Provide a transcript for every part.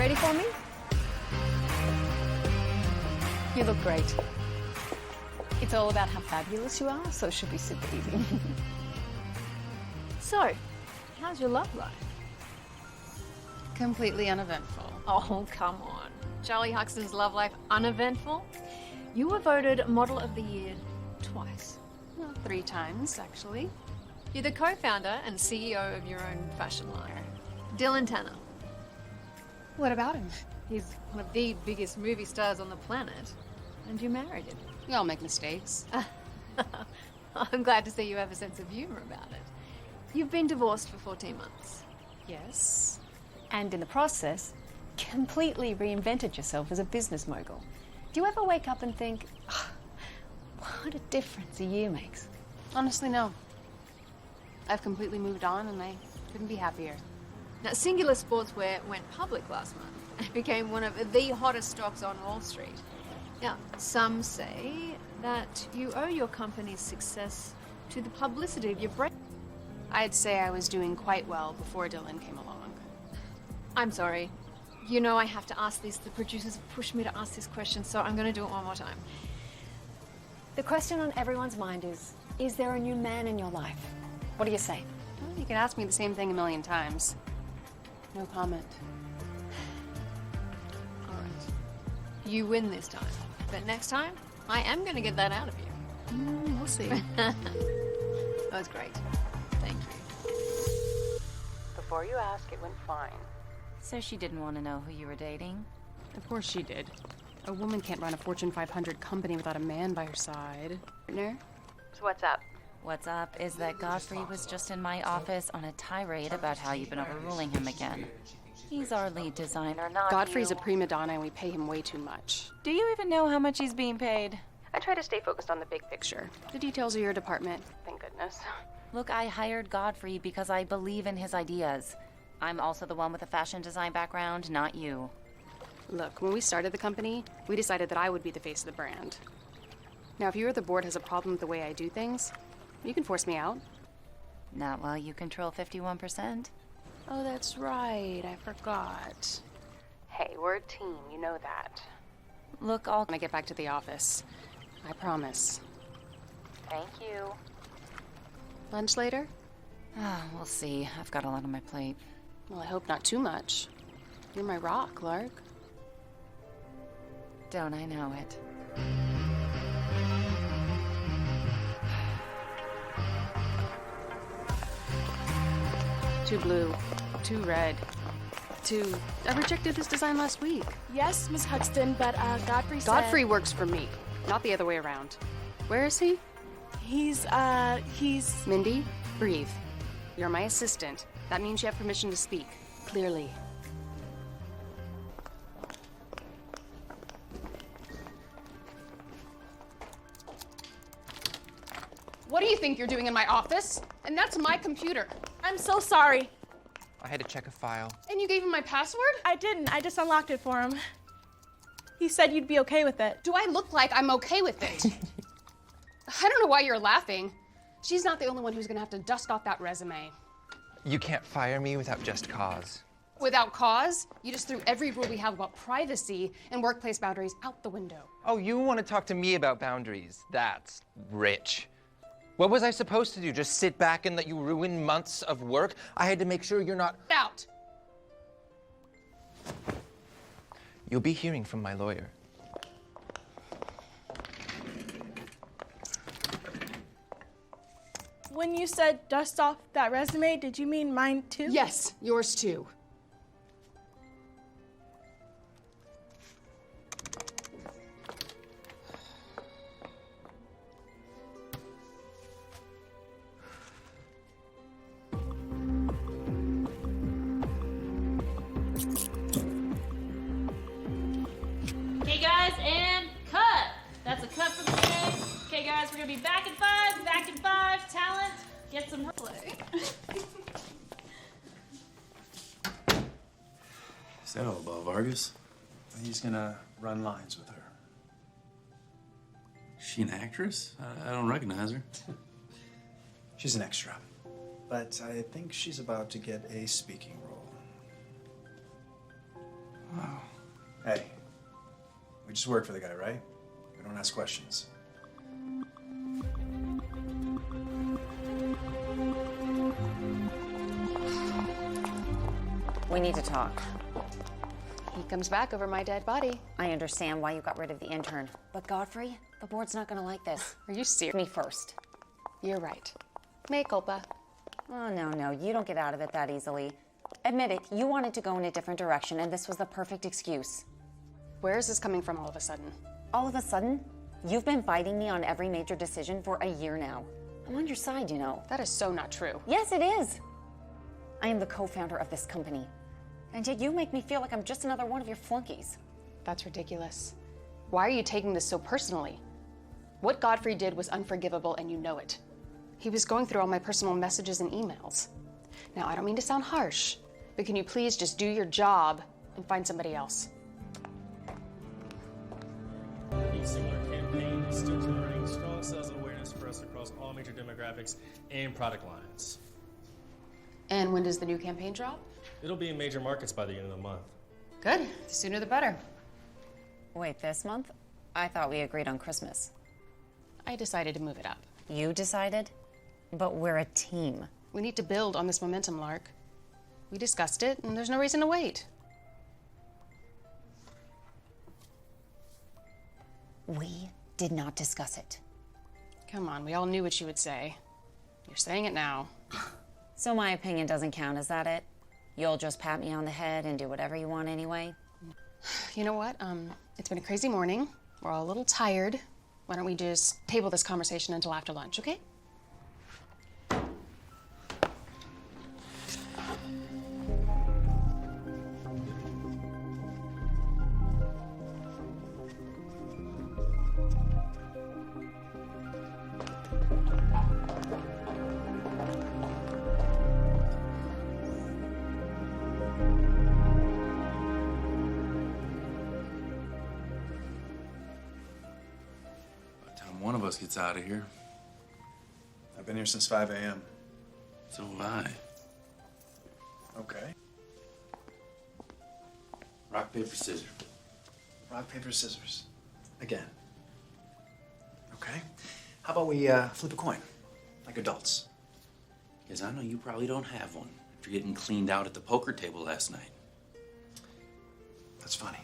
ready for me? You look great. It's all about how fabulous you are, so it should be super easy. So, how's your love life? Completely uneventful. Oh, come on. Charlie Huxton's love life uneventful? You were voted Model of the Year twice. Well, 3 times, actually. You're the co-founder and CEO of your own fashion line. Dylan Tanner. What about him? He's one of the biggest movie stars on the planet. And you married him. We all make mistakes. I'm glad to see you have a sense of humor about it. You've been divorced for 14 months. Yes. And in the process, completely reinvented yourself as a business mogul. Do you ever wake up and think, oh, what a difference a year makes? Honestly, no. I've completely moved on and I couldn't be happier. Now, Singular Sportswear went public last month and became one of the hottest stocks on Wall Street. Now, some say that you owe your company's success to the publicity of your brand. I'd say I was doing quite well before Dylan came along. I'm sorry. You know I have to ask this. The producers have pushed me to ask this question, so I'm going to do it one more time. The question on everyone's mind is there a new man in your life? What do you say? Well, you can ask me the same thing a million times. No comment. All right. You win this time. But next time, I am going to get that out of you. We'll see. That was great. Thank you. Before you ask, it went fine. So she didn't want to know who you were dating? Of course she did. A woman can't run a Fortune 500 company without a man by her side. Partner? So what's up? What's up is that Godfrey was just in my office on a tirade about how you've been overruling him again. He's our lead designer, not Godfrey's you. a prima donna and we pay him way too much. Do you even know how much he's being paid? I try to stay focused on the big picture. The details are your department, thank goodness. Look, I hired Godfrey because I believe in his ideas. I'm also the one with a fashion design background, not you. Look, when we started the company, we decided that I would be the face of the brand. Now, if you or the board has a problem with the way I do things, you can force me out. Not while you control 51%. Oh, that's right. I forgot. Hey, we're a team. You know that. Look, I'll... When I get back to the office. I promise. Thank you. Lunch later? We'll see. I've got a lot on my plate. Well, I hope not too much. You're my rock, Lark. Don't I know it? Too blue. Too red. Too... I rejected this design last week. Yes, Miss Huxton, but Godfrey said... Godfrey works for me, not the other way around. Where is he? He's... Mindy, breathe. You're my assistant. That means you have permission to speak. Clearly. What do you think you're doing in my office? And that's my computer. I'm so sorry. I had to check a file. And you gave him my password? I didn't. I just unlocked it for him. He said you'd be okay with it. Do I look like I'm okay with it? I don't know why you're laughing. She's not the only one who's gonna have to dust off that resume. You can't fire me without just cause. Without cause? You just threw every rule we have about privacy and workplace boundaries out the window. Oh, you want to talk to me about boundaries? That's rich. What was I supposed to do? Just sit back and let you ruin months of work? I had to make sure you're not... Out! You'll be hearing from my lawyer. When you said dust off that resume, did you mean mine too? Yes, yours too. Okay, guys, and cut. That's a cut for the day. Okay, guys, we're gonna be back in 5, back in 5. Talent, get some play. Is that all about Vargas? He's gonna run lines with her. She an actress? I don't recognize her. She's an extra. But I think she's about to get a speaking role. Hey, we just work for the guy, right? We don't ask questions. We need to talk. He comes back over my dead body. I understand why you got rid of the intern, but Godfrey, the board's not gonna like this. Are you serious? Me first. You're right. Mea culpa. Oh, no, you don't get out of it that easily. Admit it, you wanted to go in a different direction, and this was the perfect excuse. Where is this coming from all of a sudden? All of a sudden, you've been fighting me on every major decision for a year now. I'm on your side, you know. That is so not true. Yes, it is. I am the co-founder of this company. And yet you make me feel like I'm just another one of your flunkies. That's ridiculous. Why are you taking this so personally? What Godfrey did was unforgivable, and you know it. He was going through all my personal messages and emails. Now, I don't mean to sound harsh, but can you please just do your job and find somebody else? The similar campaign is still generating strong sales awareness for us across all major demographics and product lines. And when does the new campaign drop? It'll be in major markets by the end of the month. Good. The sooner the better. Wait, this month? I thought we agreed on Christmas. I decided to move it up. You decided? But we're a team. We need to build on this momentum, Lark. We discussed it, and there's no reason to wait. We did not discuss it. Come on, we all knew what you would say. You're saying it now. So my opinion doesn't count, is that it? You'll just pat me on the head and do whatever you want anyway? You know what? It's been a crazy morning. We're all a little tired. Why don't we just table this conversation until after lunch, okay? One of us gets out of here. I've been here since 5 a.m. So have I. Okay. Rock, paper, scissors. Rock, paper, scissors. Again. Okay. How about we flip a coin, like adults? Because I know you probably don't have one after getting cleaned out at the poker table last night. That's funny.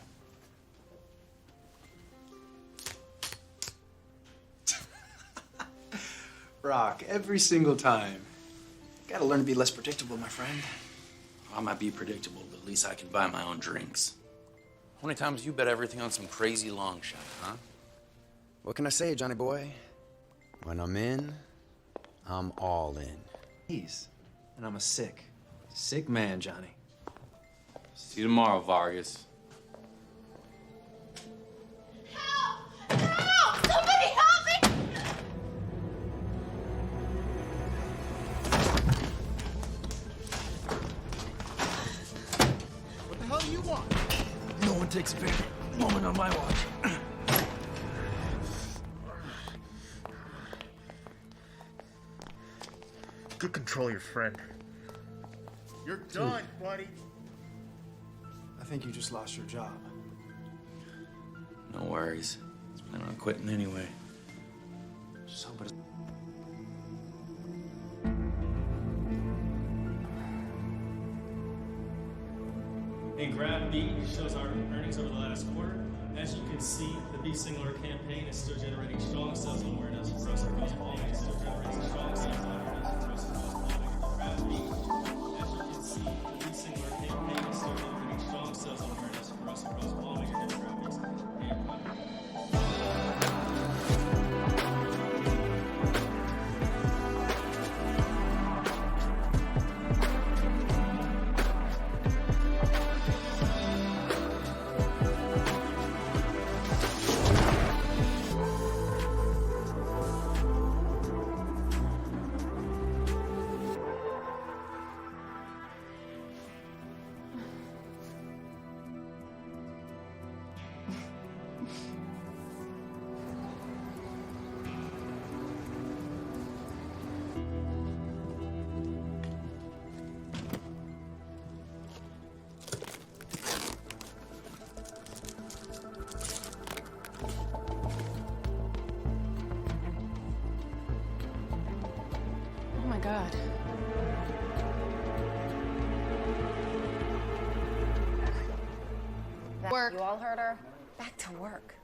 Rock, every single time. Gotta learn to be less predictable, my friend. I might be predictable, but at least I can buy my own drinks. How many times you bet everything on some crazy long shot, huh? What can I say, Johnny boy? When I'm in, I'm all in. Please. And I'm a sick man, Johnny. See you tomorrow, Vargas. Takes a big moment on my watch. Good control your friend. You're done, buddy. I think you just lost your job. No worries. I was planning on quitting anyway. Just hope it. And Grab B shows our earnings over the last quarter. As you can see, the B Singular campaign is still generating strong sales awareness for us across all major still generating strong sales awareness for us across all major Grab B. As you can see, the B Singular campaign is still generating strong sales awareness for us across all major demographics and product. God. Work. You all heard her? Back to work.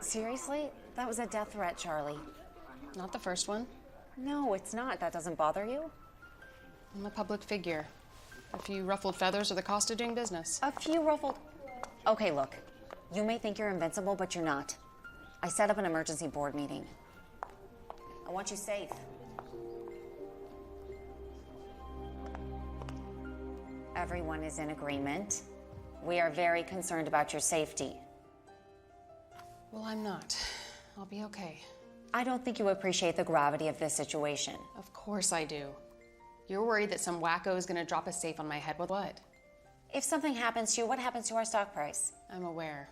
Seriously? That was a death threat, Charlie. Not the first one. No, it's not. That doesn't bother you? I'm a public figure. A few ruffled feathers are the cost of doing business. A few ruffled... Okay, look. You may think you're invincible, but you're not. I set up an emergency board meeting. I want you safe. Everyone is in agreement. We are very concerned about your safety. Well, I'm not. I'll be okay. I don't think you appreciate the gravity of this situation. Of course I do. You're worried that some wacko is gonna drop a safe on my head with what? If something happens to you, what happens to our stock price? I'm aware.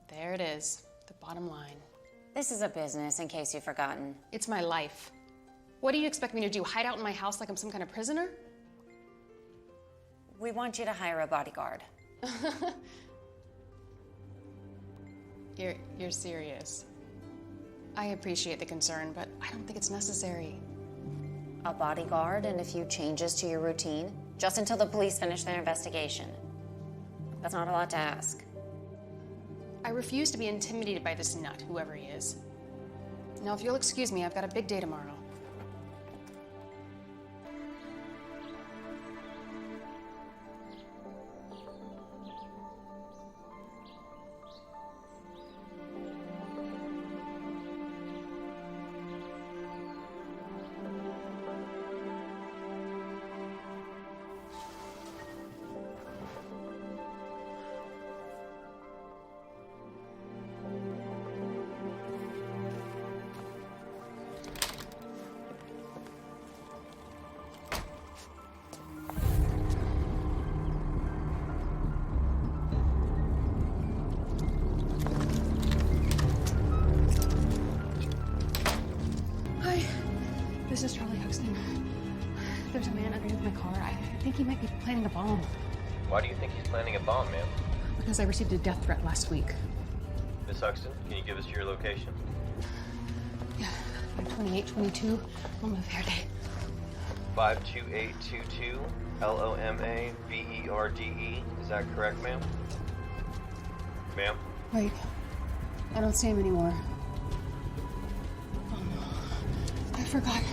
There it is, the bottom line. This is a business, in case you've forgotten. It's my life. What do you expect me to do, hide out in my house like I'm some kind of prisoner? We want you to hire a bodyguard. You're serious. I appreciate the concern, but I don't think it's necessary. A bodyguard and a few changes to your routine, just until the police finish their investigation. That's not a lot to ask. I refuse to be intimidated by this nut, whoever he is. Now, if you'll excuse me, I've got a big day tomorrow. This is Charlie Hoxton. There's a man underneath my car. I think he might be planning a bomb. Why do you think he's planning a bomb, ma'am? Because I received a death threat last week. Miss Huxton, can you give us your location? Yeah, 52822 Loma Verde. 52822 LOMAVERDE. Is that correct, ma'am? Ma'am? Wait, I don't see him anymore. Oh, I forgot.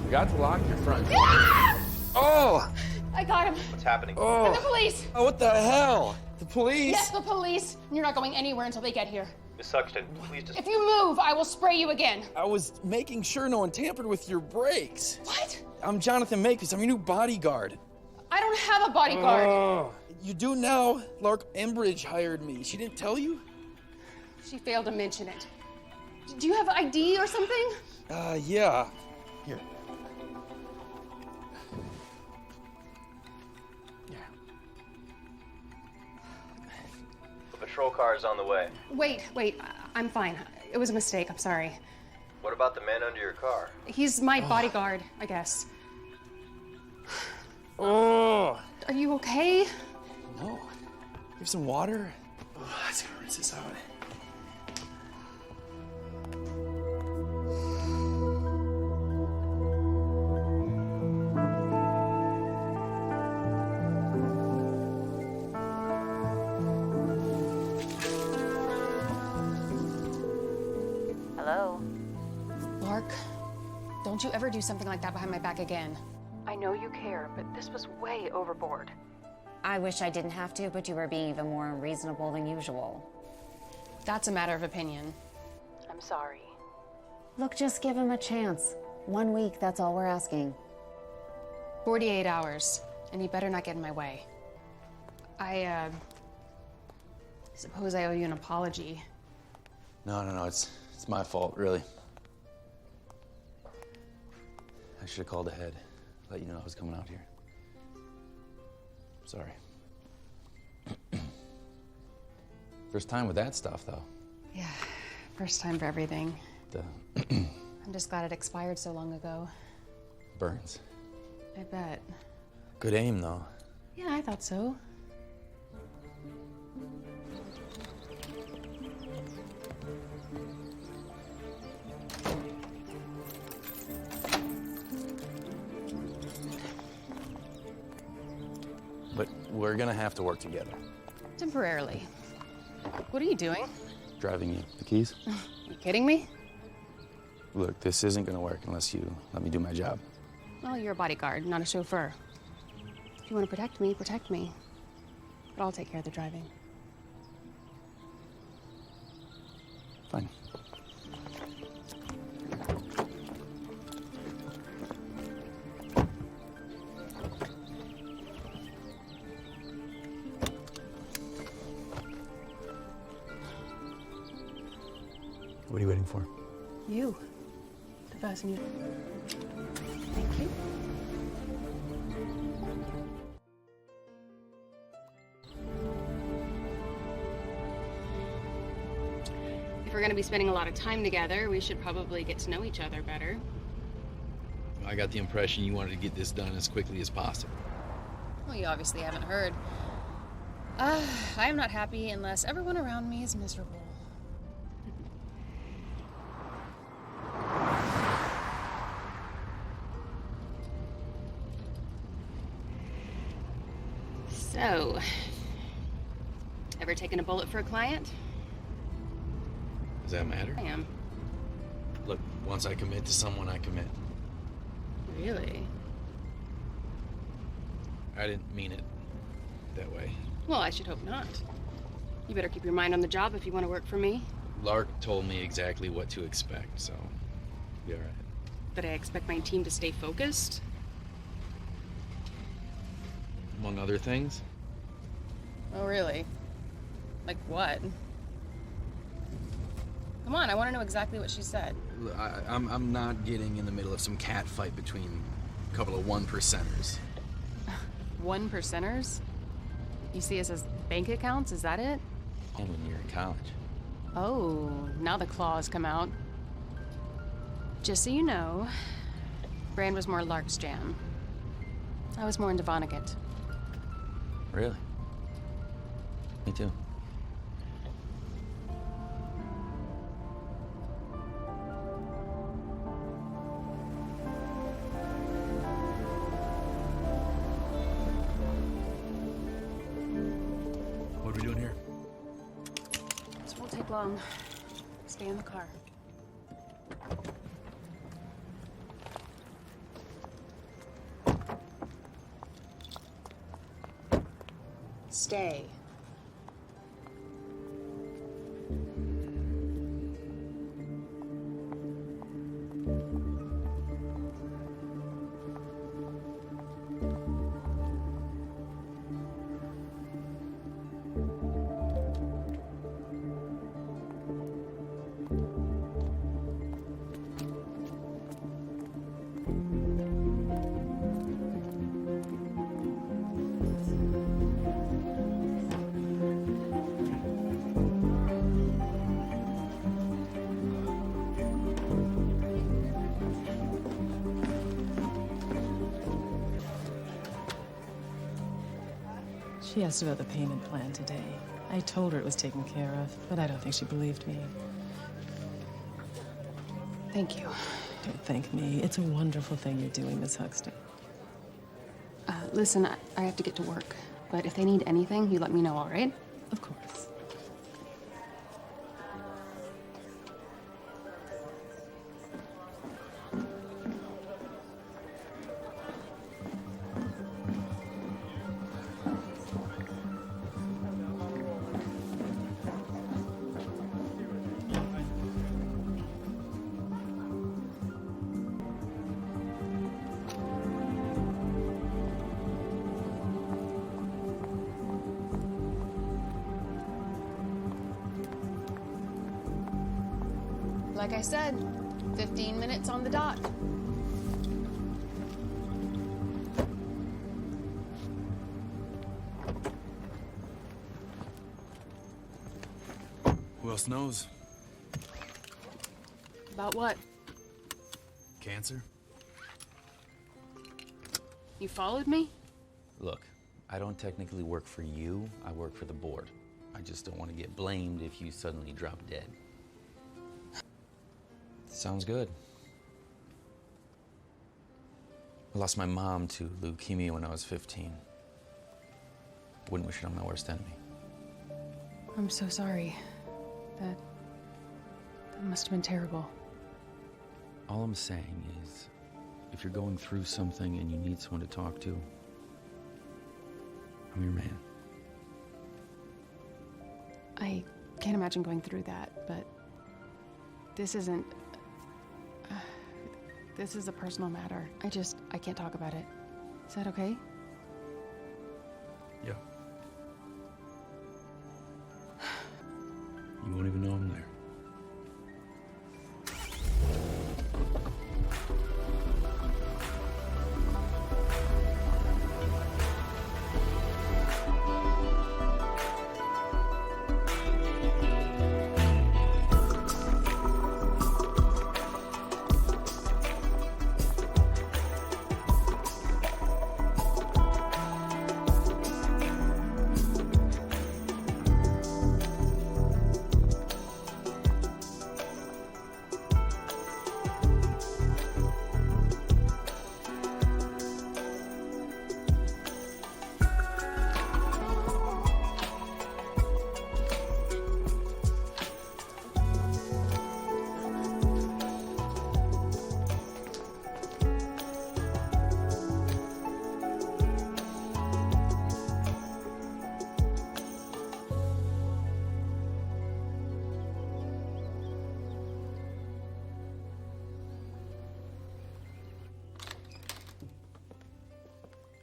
Forgot to lock your front door. Ah! Oh! I got him. What's happening? Oh! The police! Oh, what the hell? The police? Yes, the police. You're not going anywhere until they get here. Miss Huxton, please just... If you move, I will spray you again. I was making sure no one tampered with your brakes. What? I'm Jonathan Makepeace. I'm your new bodyguard. I don't have a bodyguard. Oh. You do now. Lark Embridge hired me. She didn't tell you? She failed to mention it. Do you have ID or something? Yeah. Here. The patrol car is on the way. Wait, I'm fine. It was a mistake, I'm sorry. What about the man under your car? He's my bodyguard, I guess. Oh! Are you okay? No. You have some water? Oh, let's go rinse this out. Hello? Lark, don't you ever do something like that behind my back again. I know you care, but this was way overboard. I wish I didn't have to, but you were being even more unreasonable than usual. That's a matter of opinion. I'm sorry. Look, just give him a chance. 1 week, that's all we're asking. 48 hours, and you better not get in my way. I suppose I owe you an apology. No, it's my fault, really. I should have called ahead, let you know I was coming out here. Sorry. First time with that stuff, though. Yeah, first time for everything. I'm just glad it expired so long ago. Burns. I bet. Good aim, though. Yeah, I thought so. we're gonna have to work together. Temporarily. What are you doing? Driving you. The keys? Are you kidding me? Look, this isn't gonna work unless you let me do my job. Well, you're a bodyguard, not a chauffeur. If you want to protect me, protect me. But I'll take care of the driving. Fine. What are you waiting for? You. To fasten you. Thank you. If we're going to be spending a lot of time together, we should probably get to know each other better. I got the impression you wanted to get this done as quickly as possible. Well, you obviously haven't heard. I am not happy unless everyone around me is miserable. So, ever taken a bullet for a client? Does that matter? I am. Look, once I commit to someone, I commit. Really? I didn't mean it that way. Well, I should hope not. You better keep your mind on the job if you want to work for me. Lark told me exactly what to expect, so be all right. But I expect my team to stay focused. Among other things. Oh, really? Like what? Come on, I want to know exactly what she said. I'm not getting in the middle of some cat fight between a couple of one-percenters. 1%ers? You see us as bank accounts, is that it? And when you're in college. Oh, now the claws come out. Just so you know, Brand was more Lark's jam. I was more into Vonnegut. Really? Me too. What are we doing here? This won't take long. Stay in the car. Stay. She asked about the payment plan today. I told her it was taken care of, but I don't think she believed me. Thank you. Don't thank me. It's a wonderful thing you're doing, Miss Huxton. Listen, I have to get to work, but if they need anything, you let me know, all right? Of course. Like I said, 15 minutes on the dot. Who else knows? About what? Cancer? You followed me? Look, I don't technically work for you. I work for the board. I just don't want to get blamed if you suddenly drop dead. Sounds good. I lost my mom to leukemia when I was 15. Wouldn't wish it on my worst enemy. I'm so sorry. That must have been terrible. All I'm saying is, if you're going through something and you need someone to talk to, I'm your man. I can't imagine going through that, but this isn't... this is a personal matter. I can't talk about it. Is that okay? Yeah. You won't even know I'm there.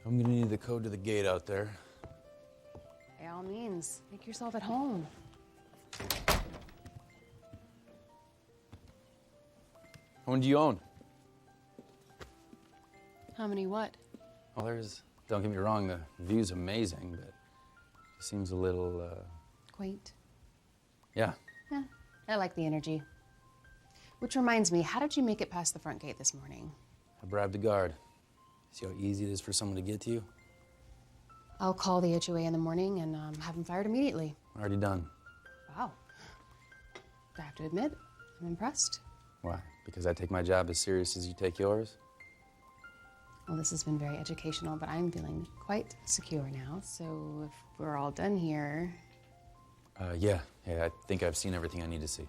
I'm gonna need the code to the gate out there. By all means, make yourself at home. How many do you own? How many what? Well, don't get me wrong, the view's amazing, but it seems a little, Quaint. yeah. I like the energy. Which reminds me, how did you make it past the front gate this morning? I bribed the guard. See how easy it is for someone to get to you? I'll call the HOA in the morning and have them fired immediately. Already done. Wow. I have to admit, I'm impressed. Why? Because I take my job as serious as you take yours? Well, this has been very educational, but I'm feeling quite secure now, so if we're all done here... Yeah, I think I've seen everything I need to see.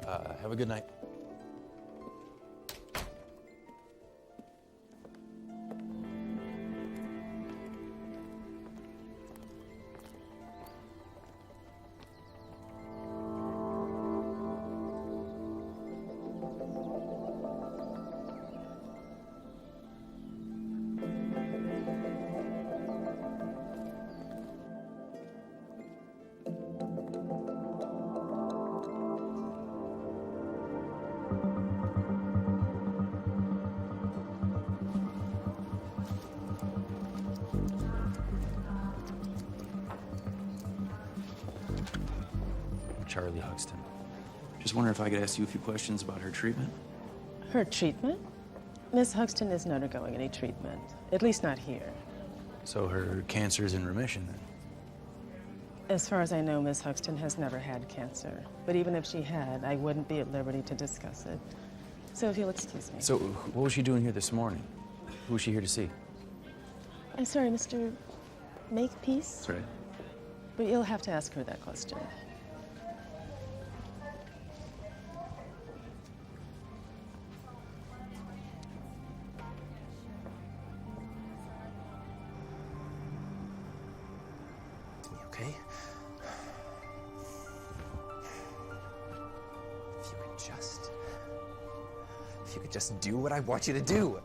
Have a good night. Charlie Huxton. Just wonder if I could ask you a few questions about her treatment? Her treatment? Miss Huxton isn't undergoing any treatment, at least not here. So her cancer's in remission then? As far as I know, Miss Huxton has never had cancer. But even if she had, I wouldn't be at liberty to discuss it. So if you'll excuse me. So what was she doing here this morning? Who was she here to see? I'm sorry, Mr. Makepeace? That's right. But you'll have to ask her that question. Okay? If you could just do what I want you to do.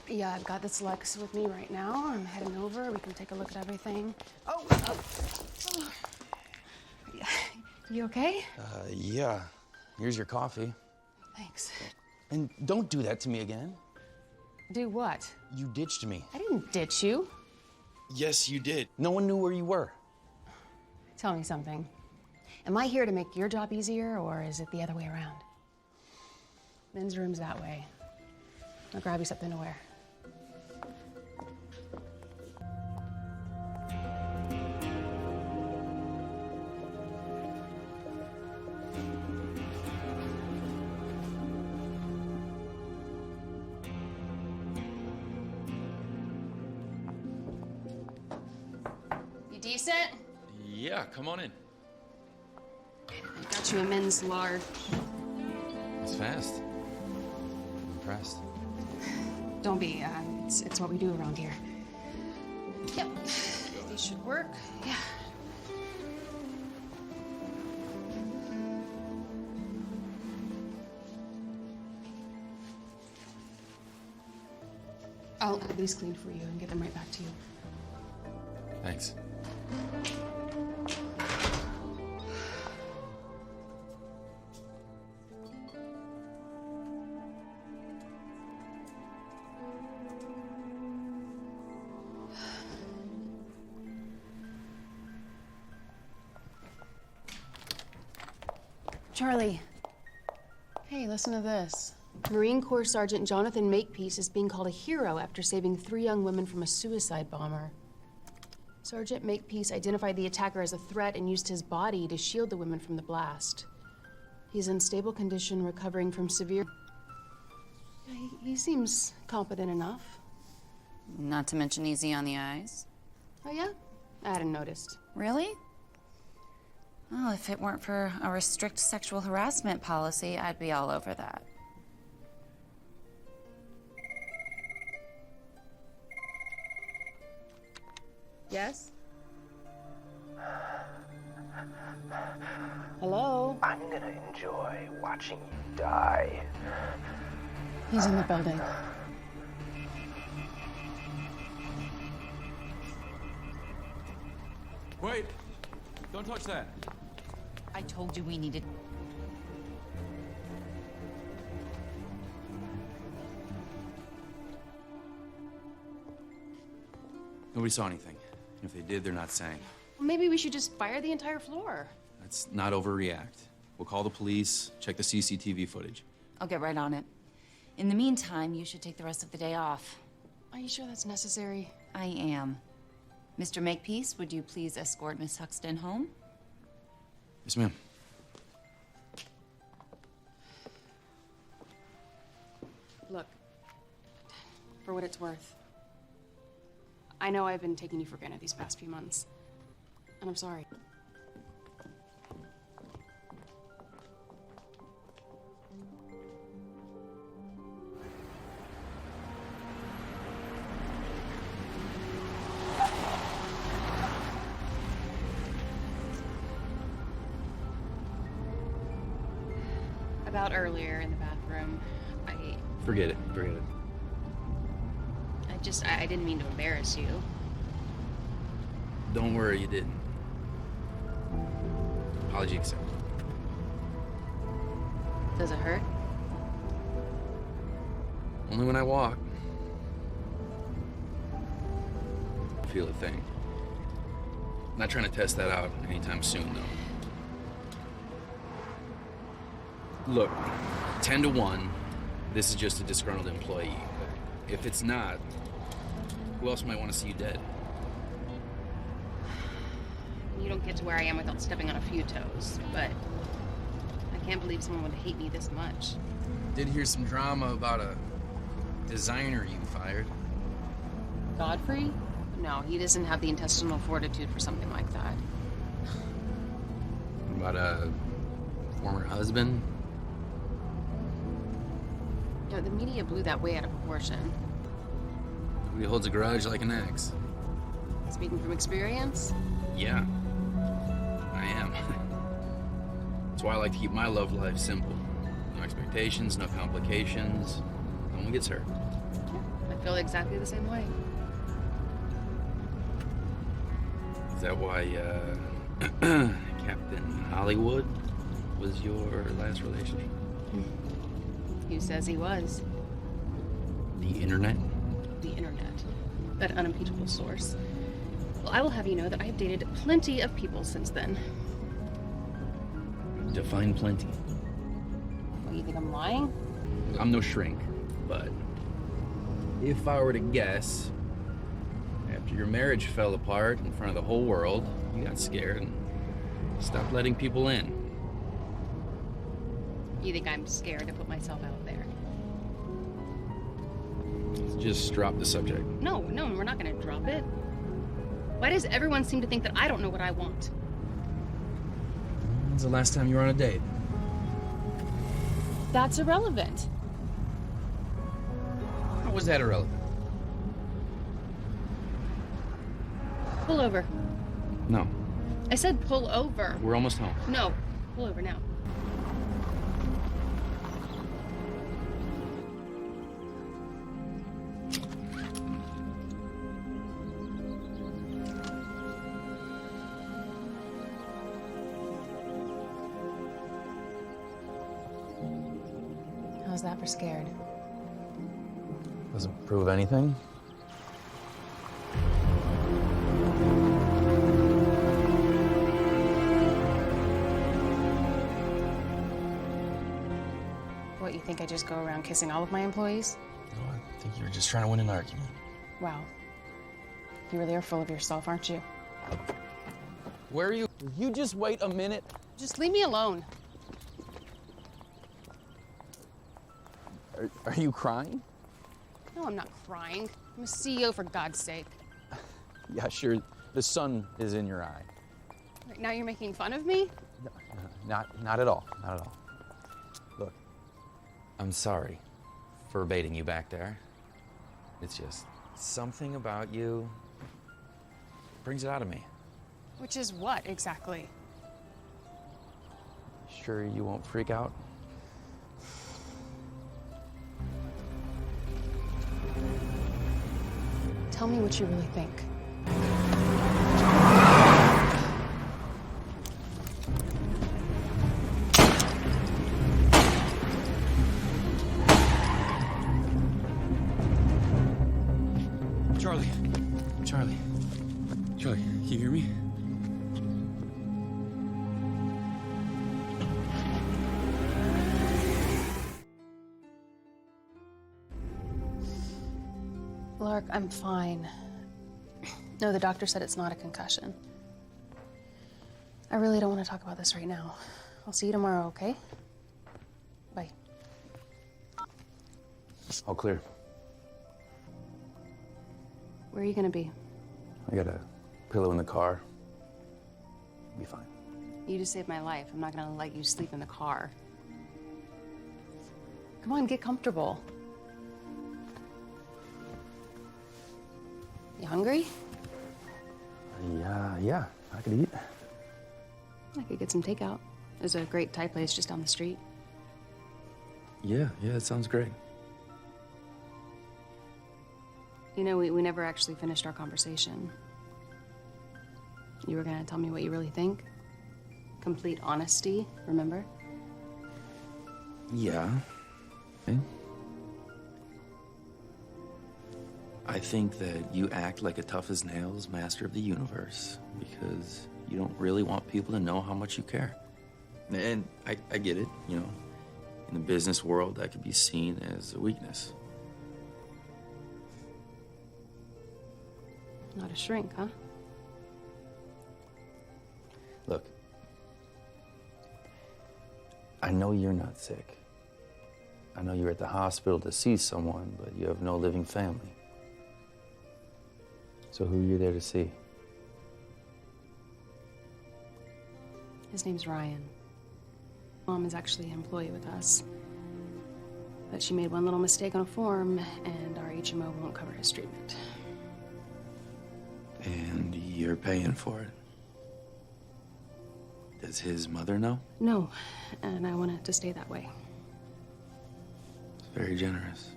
Yeah, I've got this Lex with me right now. I'm heading over. We can take a look at everything. Oh. You okay? Yeah. Here's your coffee. Thanks. And don't do that to me again. Do what? You ditched me. I didn't ditch you. Yes, you did. No one knew where you were. Tell me something. Am I here to make your job easier, or is it the other way around? Men's room's that way. I'll grab you something to wear. You decent? Yeah, come on in. Got you a men's large. It's fast. I'm impressed. Don't be. It's what we do around here. Yep. These should work. Yeah. I'll have these cleaned for you and get them right back to you. Thanks. Charlie. Hey, listen to this. Marine Corps Sergeant Jonathan Makepeace is being called a hero after saving 3 young women from a suicide bomber. Sergeant Makepeace identified the attacker as a threat and used his body to shield the women from the blast. He's in stable condition, recovering from severe... He seems competent enough. Not to mention easy on the eyes. Oh, yeah? I hadn't noticed. Really? Well, if it weren't for our strict sexual harassment policy, I'd be all over that. Yes? Hello? I'm gonna enjoy watching you die. He's in the building. Wait! Don't touch that. I told you we needed... Nobody saw anything. If they did, they're not saying. Maybe we should just fire the entire floor. Let's not overreact. We'll call the police, check the CCTV footage. I'll get right on it. In the meantime, you should take the rest of the day off. Are you sure that's necessary? I am. Mr. Makepeace, would you please escort Miss Huxton home? Yes, ma'am. Look, for what it's worth, I know I've been taking you for granted these past few months, and I'm sorry. About earlier in the bathroom, Forget it. Forget it. I didn't mean to embarrass you. Don't worry, you didn't. Apology accepted. Does it hurt? Only when I walk. Feel a thing. Not trying to test that out anytime soon, though. Look, 10 to 1, this is just a disgruntled employee. If it's not, who else might want to see you dead? You don't get to where I am without stepping on a few toes, but I can't believe someone would hate me this much. Did hear some drama about a designer you fired. Godfrey? No, he doesn't have the intestinal fortitude for something like that. About a former husband? You know, the media blew that way out of proportion. He holds a grudge like an ex. Speaking from experience? Yeah, I am. That's why I like to keep my love life simple. No expectations, no complications. I someone gets hurt. I feel exactly the same way. Is that why Captain Hollywood was your last relationship? He says he was. The internet? The internet. That unimpeachable source. Well, I will have you know that I have dated plenty of people since then. Define plenty. What, you think I'm lying? I'm no shrink, but if I were to guess, after your marriage fell apart in front of the whole world, you got scared and stopped letting people in. You think I'm scared to put myself out there? Let's just drop the subject. No, we're not gonna drop it. Why does everyone seem to think that I don't know what I want? When's the last time you were on a date? That's irrelevant. How was that irrelevant? Pull over. No, I said pull over. we're almost home. No, pull over now. How's that for scared? Doesn't prove anything. What, you think I just go around kissing all of my employees? No, I think you were just trying to win an argument. Wow. You really are full of yourself, aren't you? Where are you? You just wait a minute. Just leave me alone. Are you crying? No, I'm not crying. I'm a CEO, for God's sake. Yeah, sure. The sun is in your eye. Right now you're making fun of me? Not at all. Not at all. Look, I'm sorry for baiting you back there. It's just something about you brings it out of me. Which is what, exactly? Sure you won't freak out? Tell me what you really think. Charlie, can you hear me? Lark, I'm fine. No, the doctor said it's not a concussion. I really don't want to talk about this right now. I'll see you tomorrow, okay? Bye. All clear. Where are you gonna be? I got a pillow in the car. Be fine. You just saved my life. I'm not gonna let you sleep in the car. Come on, get comfortable. You hungry? Yeah, I could eat. I could get some takeout. There's a great Thai place just down the street. Yeah, it sounds great. You know, we never actually finished our conversation. You were gonna tell me what you really think. Complete honesty, remember? Yeah. Okay. I think that you act like a tough as nails master of the universe because you don't really want people to know how much you care. And I get it, you know. In the business world, that could be seen as a weakness. Not a shrink, huh? Look, I know you're not sick. I know you're at the hospital to see someone, but you have no living family. So who are you there to see? His name's Ryan. Mom is actually an employee with us. But she made one little mistake on a form, and our HMO won't cover his treatment. And you're paying for it. Does his mother know? No, and I want it to stay that way. It's very generous.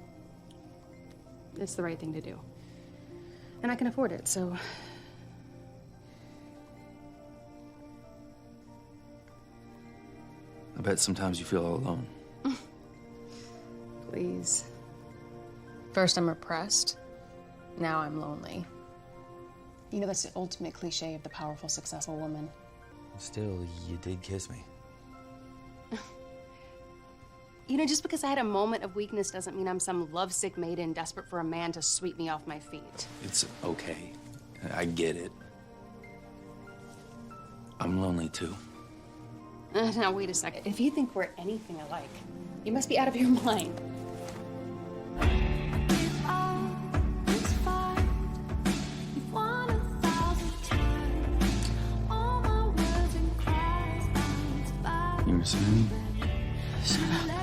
It's the right thing to do. And I can afford it, so... I bet sometimes you feel all alone. Please. First I'm repressed, now I'm lonely. You know, that's the ultimate cliche of the powerful, successful woman. Still, you did kiss me. You know, just because I had a moment of weakness doesn't mean I'm some lovesick maiden desperate for a man to sweep me off my feet. It's okay. I get it. I'm lonely too. Now, wait a second. If you think we're anything alike, you must be out of your mind. You were saying? Shut up.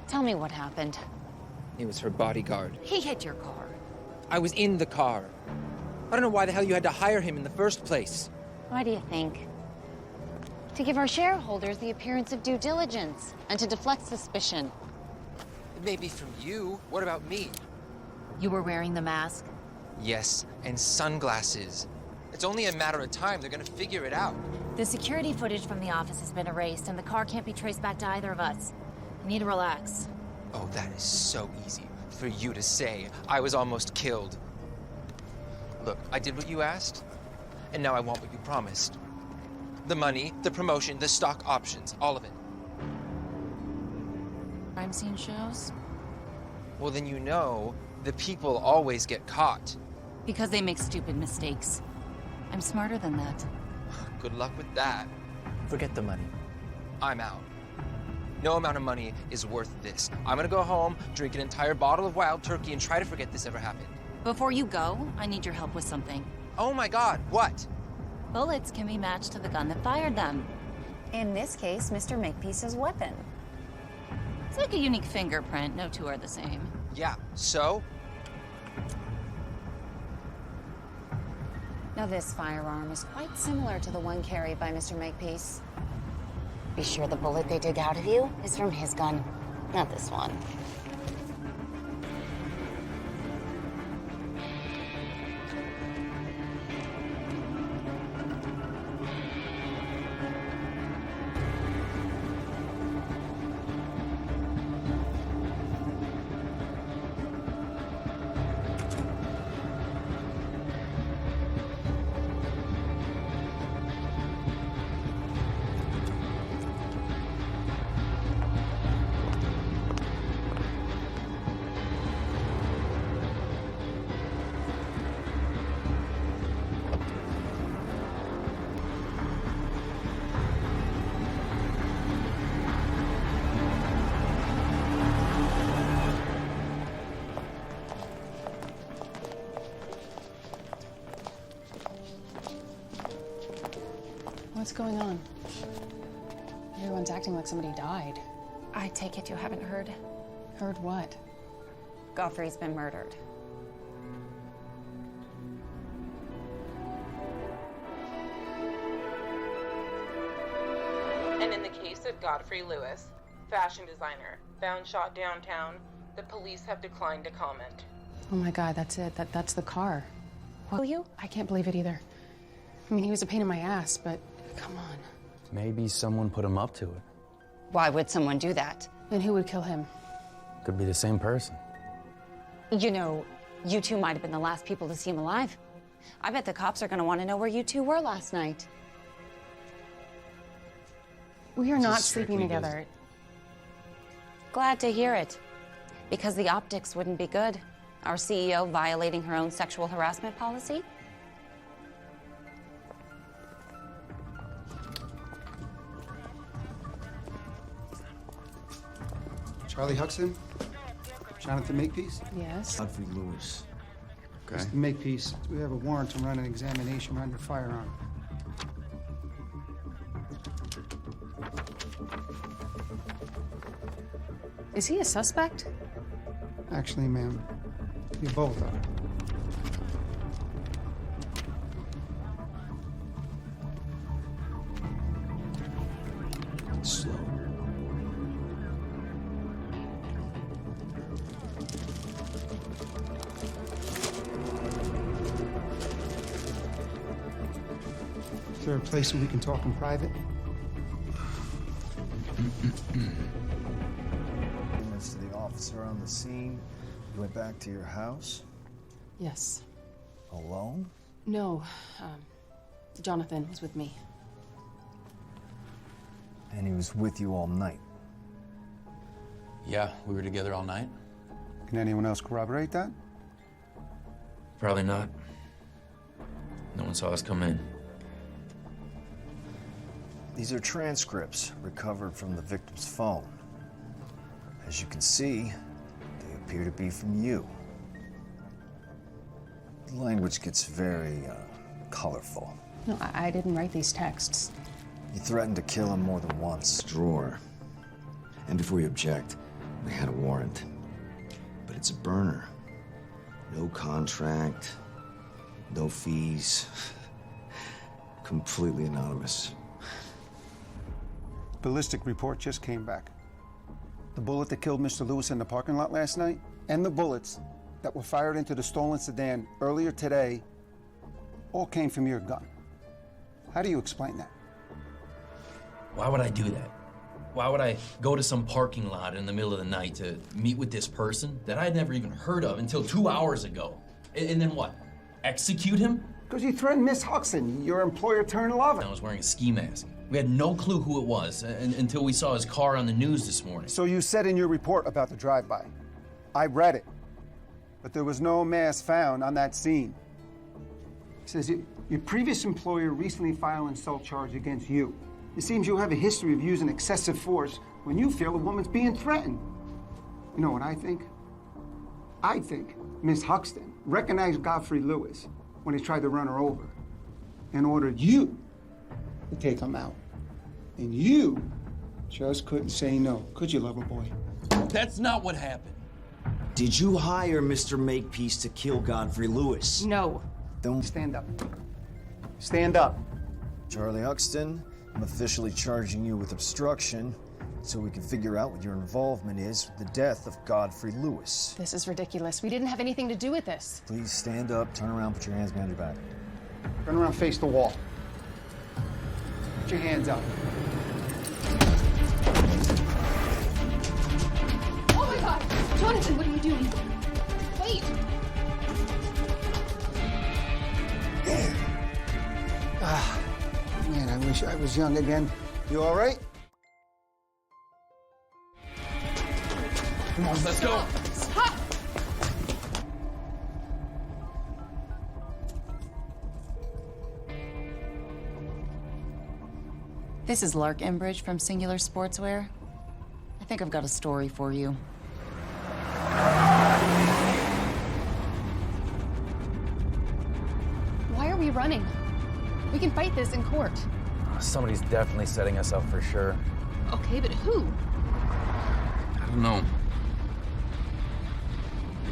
Tell me what happened. It was her bodyguard. He hit your car. I was in the car. I don't know why the hell you had to hire him in the first place. Why do you think? To give our shareholders the appearance of due diligence and to deflect suspicion. It may be from you. What about me? You were wearing the mask? Yes, and sunglasses. It's only a matter of time. They're gonna figure it out. The security footage from the office has been erased, and the car can't be traced back to either of us. You need to relax. Oh, that is so easy for you to say. I was almost killed. Look, I did what you asked, and now I want what you promised. The money, the promotion, the stock options, all of it. Crime scene shows? Well, then you know the people always get caught. Because they make stupid mistakes. I'm smarter than that. Good luck with that. Forget the money. I'm out. No amount of money is worth this. I'm gonna go home, drink an entire bottle of wild turkey, and try to forget this ever happened. Before you go, I need your help with something. Oh my God, what? Bullets can be matched to the gun that fired them. In this case, Mr. Makepeace's weapon. It's like a unique fingerprint. No two are the same. Yeah, so? Now this firearm is quite similar to the one carried by Mr. Makepeace. Be sure the bullet they dig out of you is from his gun, not this one. What's going on? Everyone's acting like somebody died. I take it you haven't heard. Heard what? Godfrey's been murdered. Godfrey Lewis, fashion designer, found shot downtown. The police have declined to comment. Oh my God, that's it. That's the car. Will you? I can't believe it either. I mean, he was a pain in my ass, but come on. Maybe someone put him up to it. Why would someone do that? And who would kill him? Could be the same person. You know, you two might have been the last people to see him alive. I bet the cops are going to want to know where you two were last night. We are not sleeping together. Glad to hear it. Because the optics wouldn't be good. Our CEO violating her own sexual harassment policy? Charlie Huxton? Jonathan Makepeace? Yes. Godfrey Lewis. Okay. Mr. Makepeace, we have a warrant to run an examination on your firearm. Is he a suspect? Actually, ma'am, you both are. Slow. Is there a place where we can talk in private? As to the officer on the scene, you went back to your house Yes. alone? No, Jonathan was with me. And he was with you all night? Yeah, we were together all night. Can anyone else corroborate that? Probably not. No one saw us come in. These are transcripts recovered from the victim's phone. As you can see, they appear to be from you. The language gets very colorful. No, I didn't write these texts. You threatened to kill him more than once. Drawer. And before you object, we had a warrant. But it's a burner. No contract, no fees. Completely anonymous. Ballistic report just came back. The bullet that killed Mr. Lewis in the parking lot last night, and the bullets that were fired into the stolen sedan earlier today, all came from your gun. How do you explain that? Why would I do that? Why would I go to some parking lot in the middle of the night to meet with this person that I'd never even heard of until 2 hours ago? And then what? Execute him? Because you threatened Miss Huxton, your employer turned lover. I was wearing a ski mask. We had no clue who it was until we saw his car on the news this morning. So you said in your report about the drive-by. I read it. But there was no mask found on that scene. It says your previous employer recently filed an assault charge against you. It seems you have a history of using excessive force when you feel a woman's being threatened. You know what I think? I think Miss Huxton recognized Godfrey Lewis when he tried to run her over and ordered you to take him out. And you just couldn't say no. Could you, lover boy? That's not what happened. Did you hire Mr. Makepeace to kill Godfrey Lewis? No. Don't stand up. Stand up. Charlie Huxton, I'm officially charging you with obstruction so we can figure out what your involvement is with the death of Godfrey Lewis. This is ridiculous. We didn't have anything to do with this. Please stand up, turn around, put your hands behind your back. Turn around, face the wall. Put your hands up. Oh my God! Jonathan, what are you doing? Wait! Man, I wish I was young again. You all right? Come on, let's go. Stop! This is Lark Embridge from Singular Sportswear. I think I've got a story for you. Why are we running? We can fight this in court. Somebody's definitely setting us up for sure. Okay, but who? I don't know.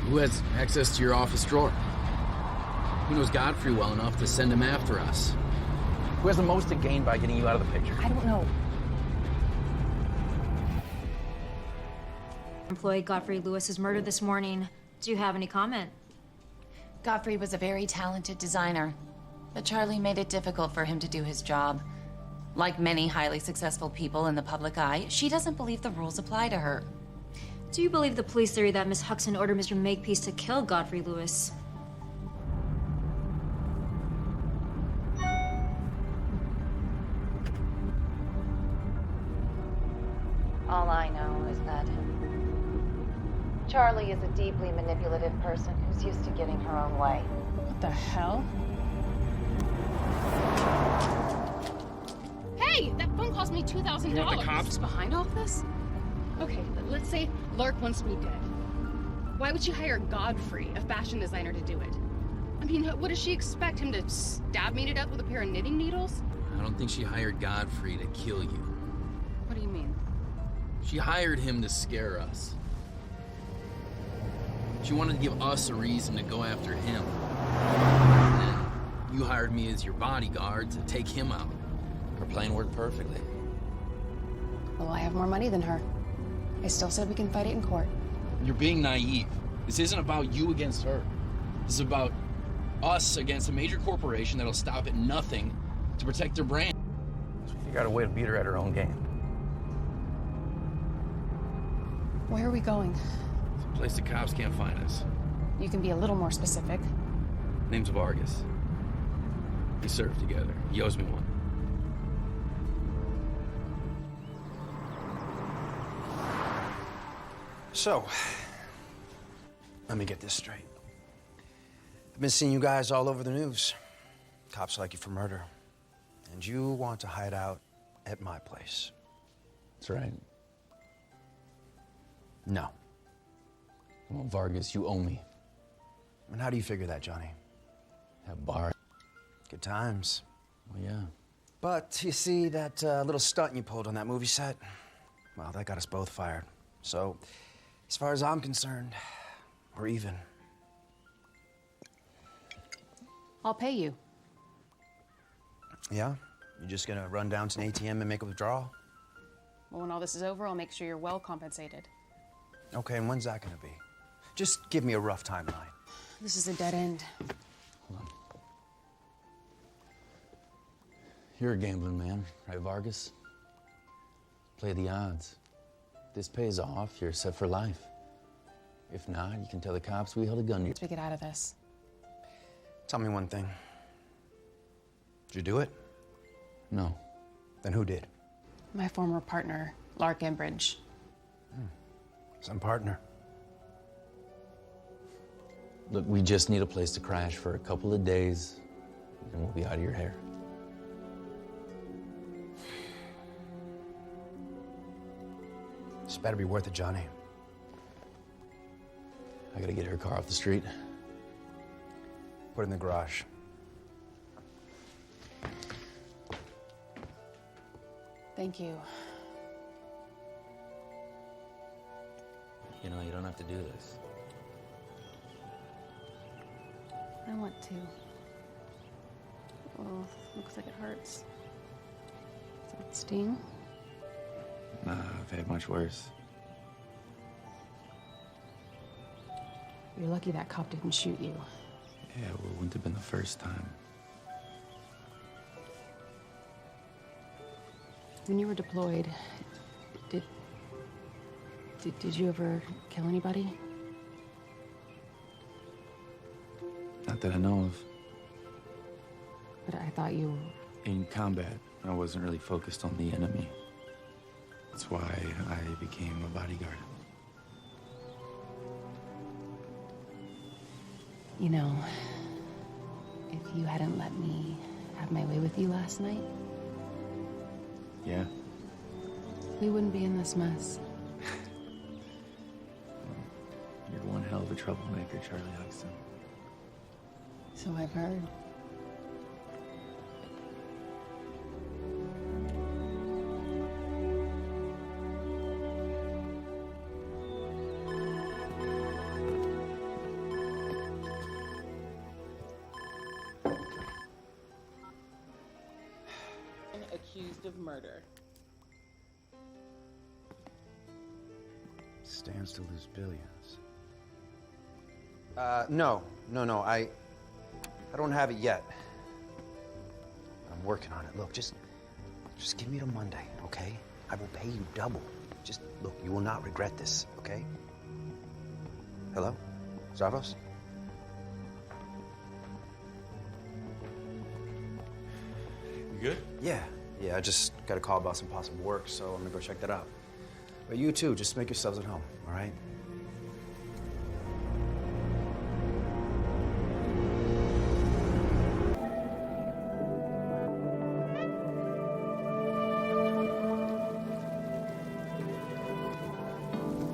Who has access to your office drawer? Who knows Godfrey well enough to send him after us? Who has the most to gain by getting you out of the picture? I don't know. employee Godfrey Lewis's murder this morning. Do you have any comment? Godfrey was a very talented designer, but Charlie made it difficult for him to do his job. Like many highly successful people in the public eye, she doesn't believe the rules apply to her. Do you believe the police theory that Miss Huxton ordered Mr. Makepeace to kill Godfrey Lewis? All I know is that Charlie is a deeply manipulative person who's used to getting her own way. What the hell? Hey, that phone cost me $2,000. You want the cops behind all this? Okay, let's say Lark wants me dead. Why would she hire Godfrey, a fashion designer, to do it? I mean, what does she expect? Him to stab me to death with a pair of knitting needles? I don't think she hired Godfrey to kill you. What do you mean? She hired him to scare us. She wanted to give us a reason to go after him. And then you hired me as your bodyguard to take him out. Her plan worked perfectly. Well, I have more money than her. I still said we can fight it in court. You're being naive. This isn't about you against her. This is about us against a major corporation that'll stop at nothing to protect their brand. So we figured out a way to beat her at her own game. Where are we going? It's a place the cops can't find us. You can be a little more specific. Name's Vargas. We served together. He owes me one. So, let me get this straight. I've been seeing you guys all over the news. Cops like you for murder. And you want to hide out at my place. That's right. No. Well, Vargas, you owe me. And how do you figure that, Johnny? That bar. Good times. Well, yeah. But you see, that little stunt you pulled on that movie set, well, that got us both fired. So, as far as I'm concerned, we're even. I'll pay you. Yeah? You're just gonna run down to an ATM and make a withdrawal? Well, when all this is over, I'll make sure you're well compensated. Okay, and when's that gonna be? Just give me a rough timeline. This is a dead end. Hold on. You're a gambling man, right, Vargas? Play the odds. If this pays off, you're set for life. If not, you can tell the cops we held a gun to you. Let's get out of this. Tell me one thing. Did you do it? No. Then who did? My former partner, Lark Embridge. Some partner. Look, we just need a place to crash for a couple of days, and we'll be out of your hair. This better be worth it, Johnny. I gotta get her car off the street. Put it in the garage. Thank you. You know, you don't have to do this. I want to. Oh, looks like it hurts. Does it sting? Nah, I've had much worse. You're lucky that cop didn't shoot you. Yeah, well, it wouldn't have been the first time. When you were deployed, did you ever kill anybody? Not that I know of. But I thought you... In combat, I wasn't really focused on the enemy. That's why I became a bodyguard. You know, if you hadn't let me have my way with you last night, Yeah? we wouldn't be in this mess. You're one hell of a troublemaker, Charlie Huxton. So I've heard. Accused of murder. stands to lose billions. No. I don't have it yet. I'm working on it. Look, just give me till Monday, okay? I will pay you double. Just look, you will not regret this, okay? Hello? Zavos? You good? Yeah, I just got a call about some possible work, so I'm gonna go check that out. But you too, just make yourselves at home, all right?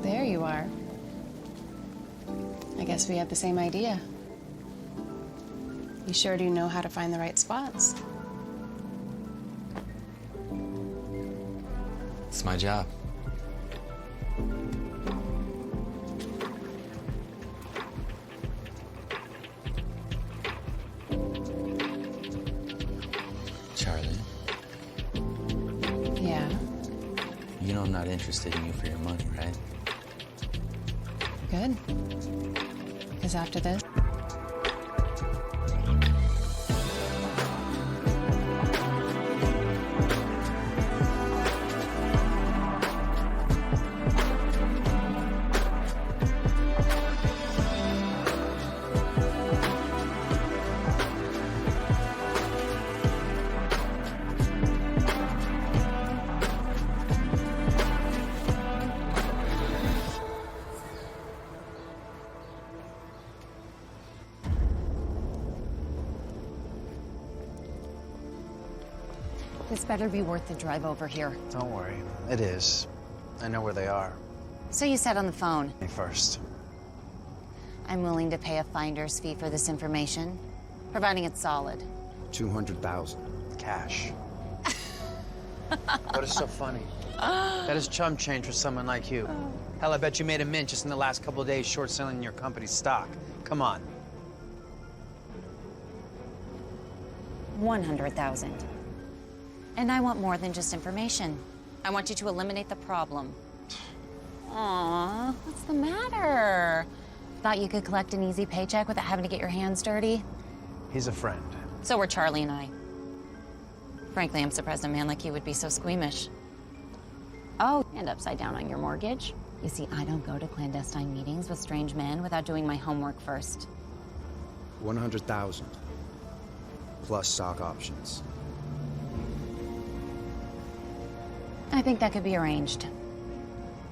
There you are. I guess we have the same idea. You sure do know how to find the right spots. It's my job. Charlie, Yeah. you know I'm not interested in you for your money, right? Good. Because after this, this better be worth the drive over here. Don't worry, it is. I know where they are. So you said on the phone. Me first. I'm willing to pay a finder's fee for this information, providing it's solid. 200,000 cash. What is so funny? That is chump change for someone like you. Hell, I bet you made a mint just in the last couple of days short selling your company's stock. Come on. 100,000. And I want more than just information. I want you to eliminate the problem. Aw, what's the matter? Thought you could collect an easy paycheck without having to get your hands dirty? He's a friend. So were Charlie and I. Frankly, I'm surprised a man like you would be so squeamish. Oh, and upside down on your mortgage. You see, I don't go to clandestine meetings with strange men without doing my homework first. 100,000 plus stock options. I think that could be arranged.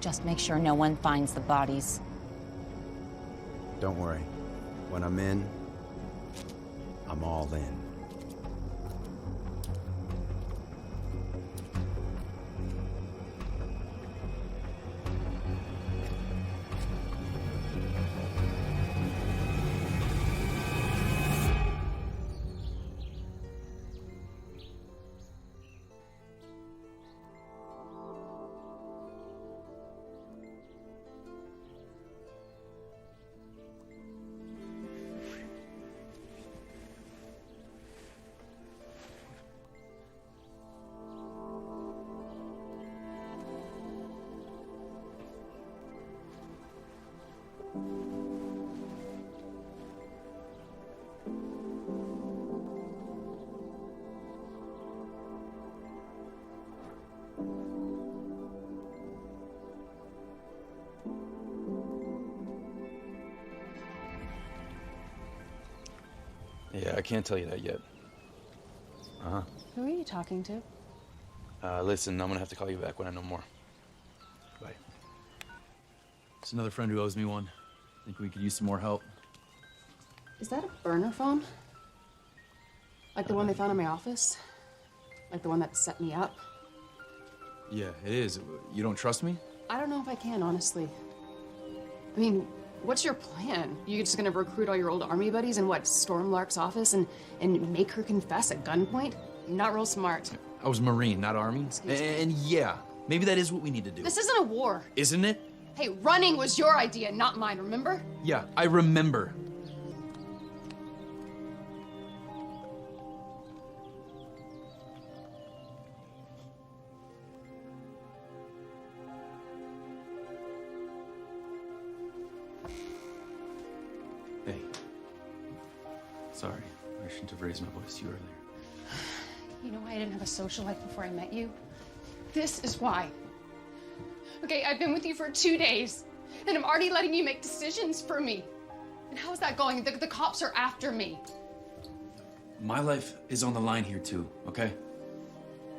Just make sure no one finds the bodies. Don't worry. When I'm in, I'm all in. Yeah, I can't tell you that yet. Uh-huh. who are you talking to? Listen, I'm gonna have to call you back when I know more. Bye. It's another friend who owes me one. Think we could use some more help. Is that a burner phone? Like the one they found in my office? Like the one that set me up? Yeah, it is. You don't trust me? I don't know if I can, honestly. I mean, what's your plan? You just gonna recruit all your old army buddies and what, storm Lark's office and make her confess at gunpoint? Not real smart. I was Marine, not Army. And yeah, maybe that is what we need to do. This isn't a war. Isn't it? Hey, running was your idea, not mine, remember? Yeah, I remember. Sorry. I shouldn't have raised my voice to you earlier. You know why I didn't have a social life before I met you? This is why. Okay, I've been with you for 2 days, and I'm already letting you make decisions for me. And how is that going? The cops are after me. My life is on the line here too, okay?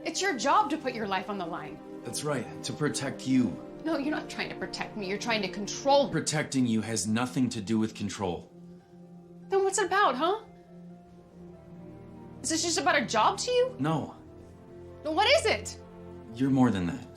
It's your job to put your life on the line. That's right, to protect you. No, you're not trying to protect me. You're trying to control me. Protecting you has nothing to do with control. Then what's it about, huh? Is this just about a job to you? No, Then what is it? you're more than that.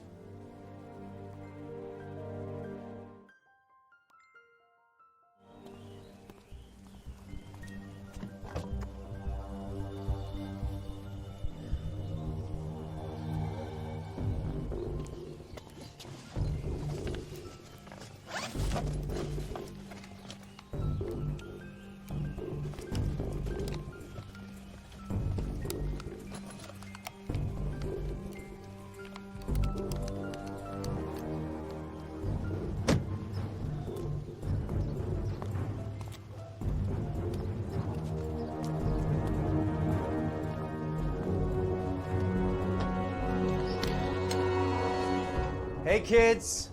Hey, kids.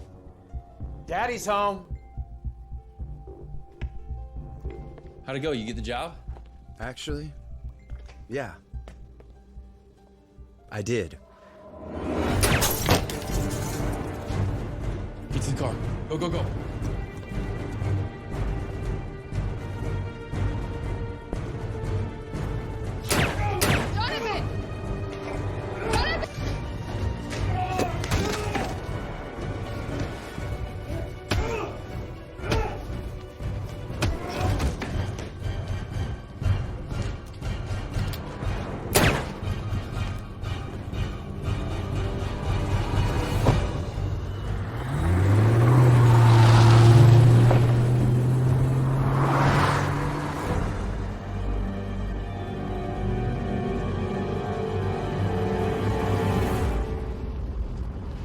Daddy's home. How'd it go? You get the job? Actually, yeah. I did. Get to the car. Go, go, go. Jonathan! Jonathan!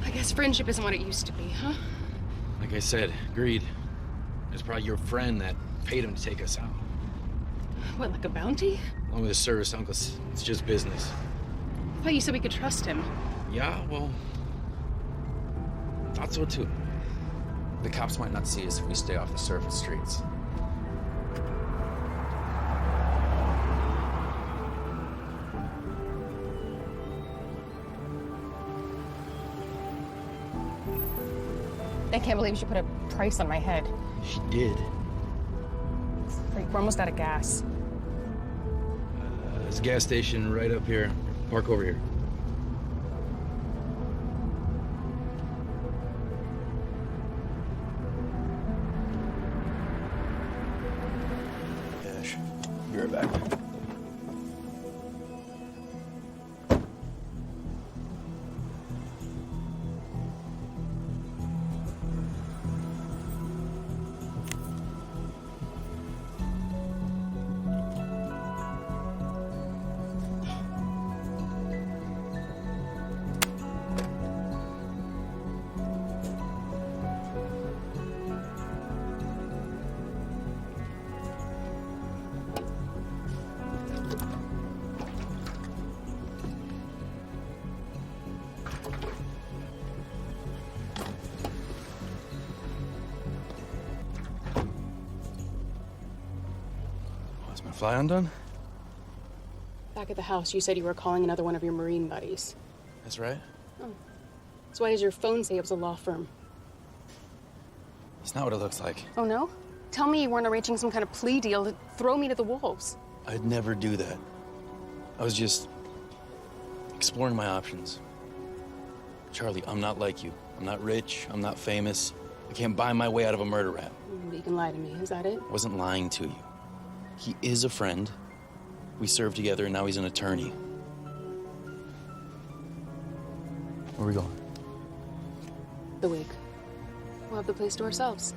I guess friendship isn't what it used to be, huh? Like I said, greed. It's probably your friend that paid him to take us out. What, like a bounty? Along with his service uncles, it's just business. I thought you said we could trust him. Yeah, well, thought so too. The cops might not see us if we stay off the surface streets. I can't believe she put a price on my head. She did. Freak, we're almost out of gas. There's a gas station right up here. Park over here. Cash. Be right back. Is my fly undone? Back at the house, you said you were calling another one of your Marine buddies. That's right. Oh. So why does your phone say it was a law firm? It's not what it looks like. Oh, no? Tell me you weren't arranging some kind of plea deal to throw me to the wolves. I'd never do that. I was just exploring my options. Charlie, I'm not like you. I'm not rich. I'm not famous. I can't buy my way out of a murder rap. You can lie to me, is that it? I wasn't lying to you. He is a friend. We served together, and now he's an attorney. Where are we going? The wig. We'll have the place to ourselves.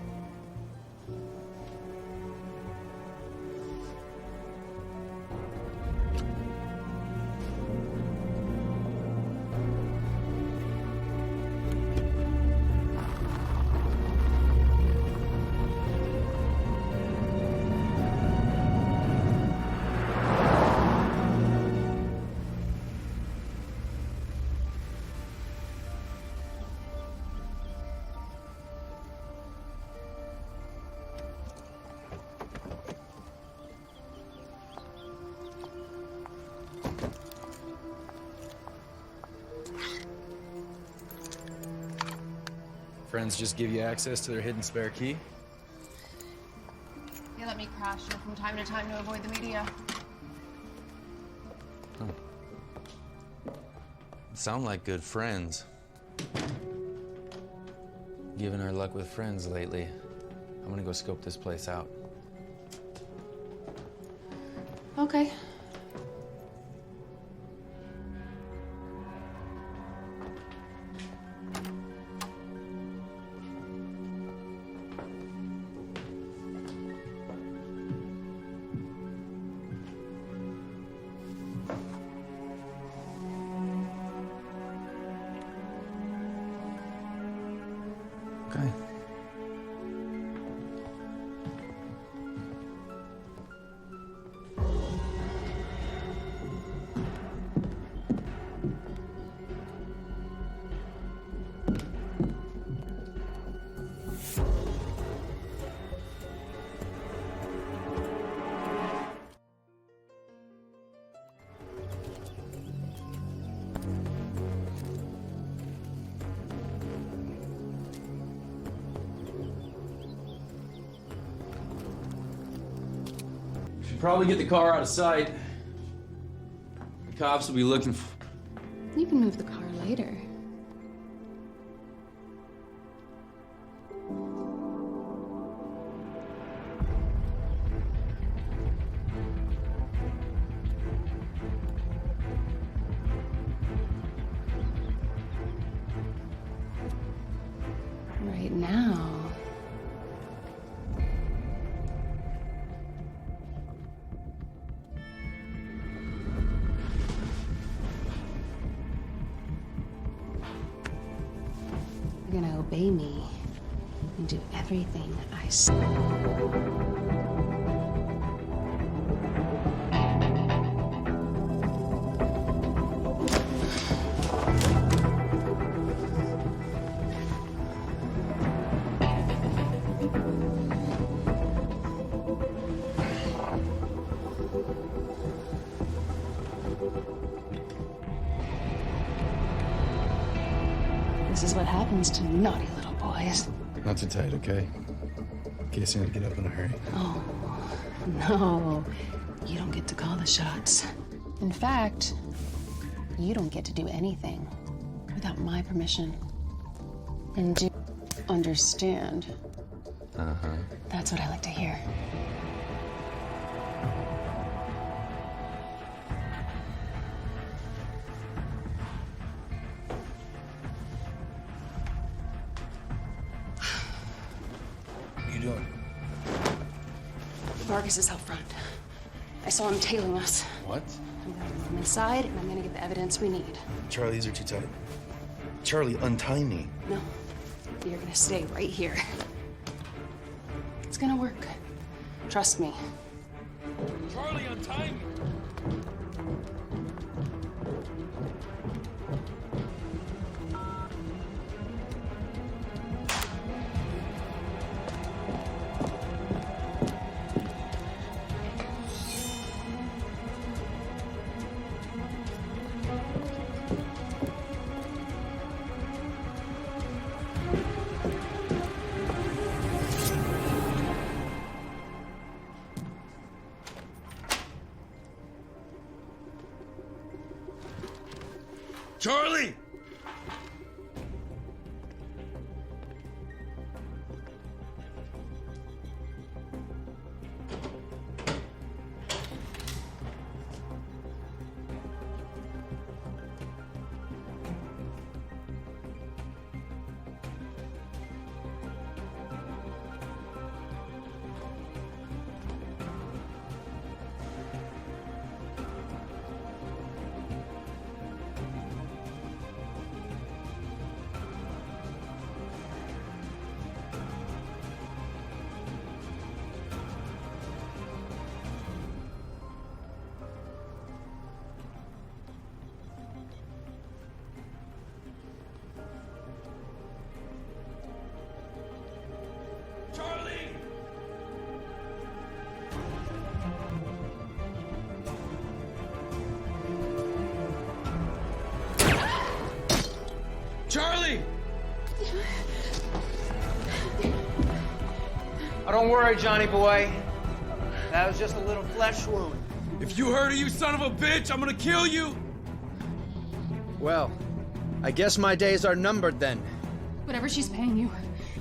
Friends just give you access to their hidden spare key? They let me crash here from time to time to avoid the media. Sound like good friends. Given our luck with friends lately, I'm gonna go scope this place out. Okay. Okay. Should probably get the car out of sight. The cops will be looking for... You can move the car later. Right now. You're gonna obey me and do everything I say. This is what happens to naughty little boys. Not too tight, okay? In case you need to get up in a hurry. Oh, no. You don't get to call the shots. In fact, you don't get to do anything without my permission. And do you understand? Uh-huh. That's what I like to hear. What are you doing? Vargas is out front. I saw him tailing us. What? I'm gonna move him inside, and I'm gonna get the evidence we need. Charlie, these are too tight. Charlie, untie me. No, you're gonna stay right here. It's gonna work. Trust me. Charlie, untie me! Charlie! Charlie! Oh, don't worry, Johnny boy. That was just a little flesh wound. If you hurt her, you son of a bitch, I'm gonna kill you! Well, I guess my days are numbered then. Whatever she's paying you,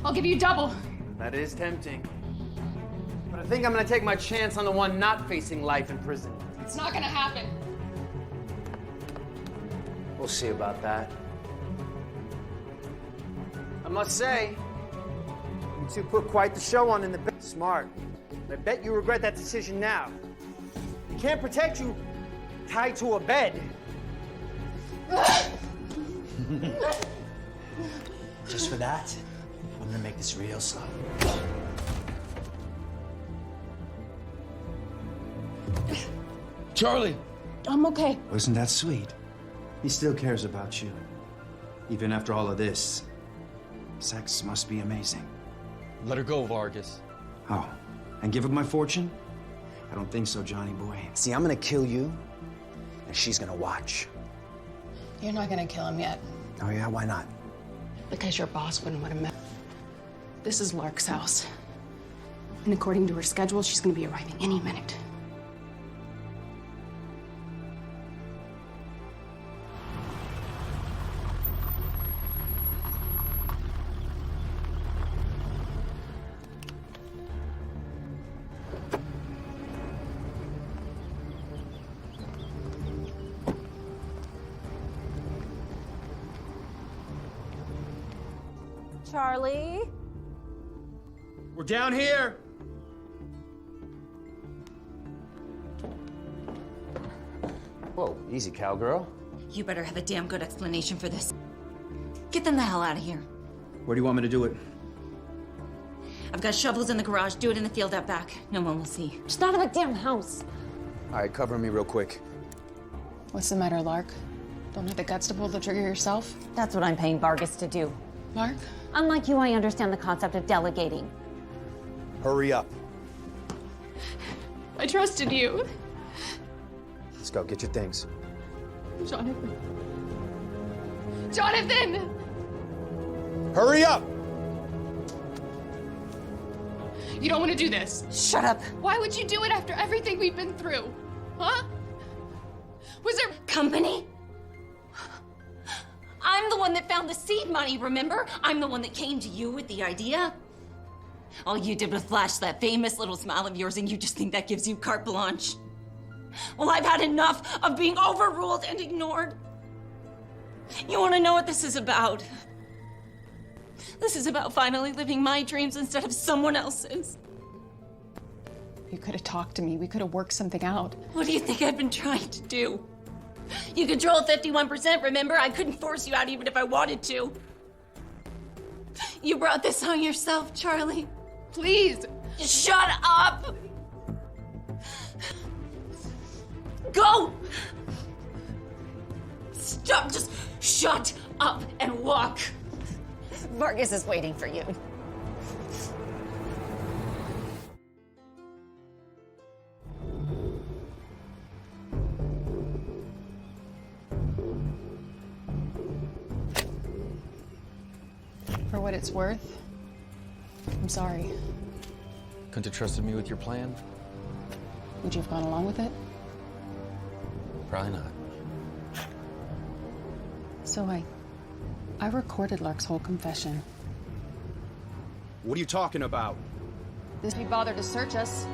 I'll give you double. That is tempting. But I think I'm gonna take my chance on the one not facing life in prison. It's not gonna happen. We'll see about that. I must say, you two put quite the show on in the bed. Smart. I bet you regret that decision now. You can't protect you tied to a bed. Just for that, I'm gonna make this real slow. Charlie! I'm okay. Wasn't that sweet? He still cares about you. Even after all of this. Sex must be amazing. Let her go, Vargas. Oh, and give up my fortune? I don't think so, Johnny boy. See, I'm gonna kill you, and she's gonna watch. You're not gonna kill him yet. Oh yeah, why not? Because your boss wouldn't want him. This is Lark's house. And according to her schedule, she's gonna be arriving any minute. Charlie? We're down here. Whoa, easy, cowgirl. You better have a damn good explanation for this. Get them the hell out of here. Where do you want me to do it? I've got shovels in the garage. Do it in the field out back. No one will see. It's not in the damn house. All right, cover me real quick. What's the matter, Lark? Don't have the guts to pull the trigger yourself? That's what I'm paying Vargas to do. Lark? Unlike you, I understand the concept of delegating. Hurry up. I trusted you. Let's go, get your things. Jonathan. Jonathan! Hurry up! You don't want to do this. Shut up. Why would you do it after everything we've been through? Huh? Was there company? I'm the one that found the seed money, remember? I'm the one that came to you with the idea. All you did was flash that famous little smile of yours, and you just think that gives you carte blanche. Well, I've had enough of being overruled and ignored. You want to know what this is about? This is about finally living my dreams instead of someone else's. You could have talked to me. We could have worked something out. What do you think I've been trying to do? You control 51%, remember? I couldn't force you out even if I wanted to. You brought this on yourself, Charlie. Please. Shut up! Go! Stop, just shut up and walk. Vargas is waiting for you. For what it's worth, I'm sorry. Couldn't have trusted me with your plan? Would you have gone along with it? Probably not. So I recorded Lark's whole confession. What are you talking about? This we bothered to search us.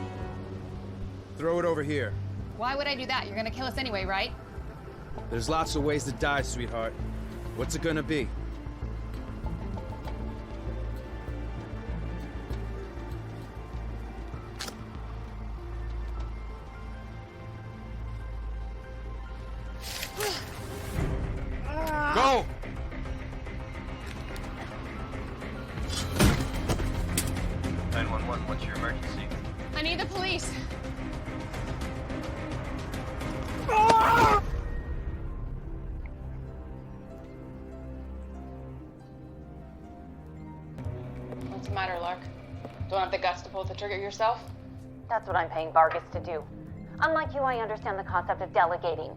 Throw it over here. Why would I do that? You're gonna kill us anyway, right? There's lots of ways to die, sweetheart. What's it gonna be? Go! What's your emergency? I need the police. What's the matter, Lark? Don't have the guts to pull the trigger yourself? That's what I'm paying Vargas to do. Unlike you, I understand the concept of delegating.